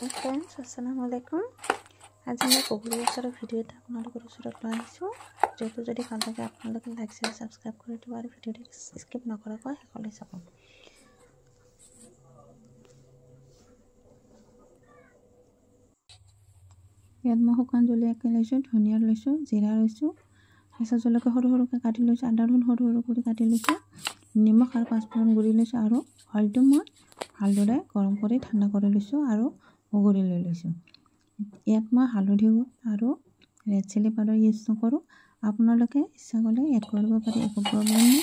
Hi friends अस्सलाम वालेकुम। आज मैं पकड़ी आचार भिडिओ এটা আপোনালোকৰ ওচৰত লৈ আহিছোঁ। ভিডিওটো যদি ভাল লাগে আপোনালোকে লাইক শেয়াৰ সাবস্ক্ৰাইব কৰি দিব আৰু ভিডিওটো স্কিপ নকৰাকৈ শেষলৈ চাব। ইয়াত মই শুকান জলকীয়া লৈছোঁ, ধনিয়া লৈছোঁ, জিৰা লৈছোঁ, কেঁচা জলকীয়া সৰু সৰুকৈ কাটি লৈছোঁ, আদা ৰহুন সৰু সৰুকৈ কাটি লৈছোঁ, নিমখ আৰু পাঁচফোৰণ গুড়ি লৈছোঁ আৰু অইলটো মই ভালদৰে গৰম কৰি ঠাণ্ডা কৰি লৈছোঁ আৰু উগুৰি লৈ লৈছোঁ। ইয়াত মই হালধি আৰু ৰেড চিলি পাউডাৰ ইউজ নকৰোঁ, আপোনালোকে ইচ্ছা কৰিলে এড কৰিব পাৰে, একো প্ৰব্লেম নাই।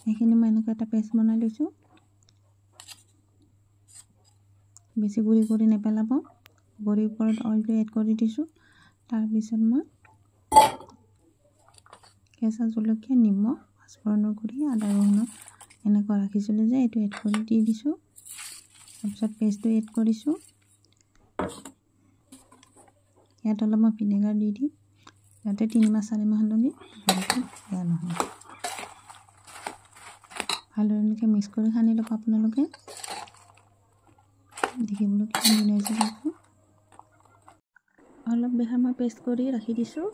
এইখিনি মই এনেকৈ এটা পেষ্ট বনাই লৈছোঁ। বেছি গুড়ি কৰি নেপেলাব, গুড়িৰ ওপৰত অইলটো এড কৰি দিছোঁ। তাৰপিছত মই কেঁচা জলকীয়া, নিমখ, পাঁচফোৰণৰ গুড়ি, আদা ৰহুন এনেকৈ ৰাখিছিলোঁ যে এইটো এড কৰি দি দিছোঁ। তাৰপিছত পেষ্টটো এড কৰিছোঁ। ইয়াত অলপ মই ভিনেগাৰ দি দিম, যাতে 3-4 মাহলৈকে ভালকৈ বেয়া নহয়। ভালদৰে মিক্স কৰি সানি ল'ব আপোনালোকে। দেখিবলৈ কিমান ধুনীয়া হৈছে। অলপ বেহাৰ মই পেষ্ট কৰি ৰাখি দিছোঁ।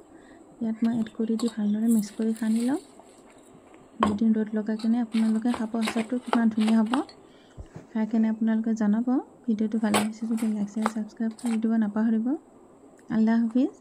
ইয়াত মই এড কৰি দি ভালদৰে মিক্স কৰি সানি ল'ম। দুদিন ৰ'দ লগাই কিনে আপোনালোকে খাব, আচাৰটো কিমান ধুনীয়া হ'ব। খাই কিনে আপোনালোকে জনাব। ভিডিওটো ভাল লাগিছে যদি লাইক শেয়াৰ সাবস্ক্ৰাইব কৰি দিব নাপাহৰিব। আল্লাহ হাফিজ।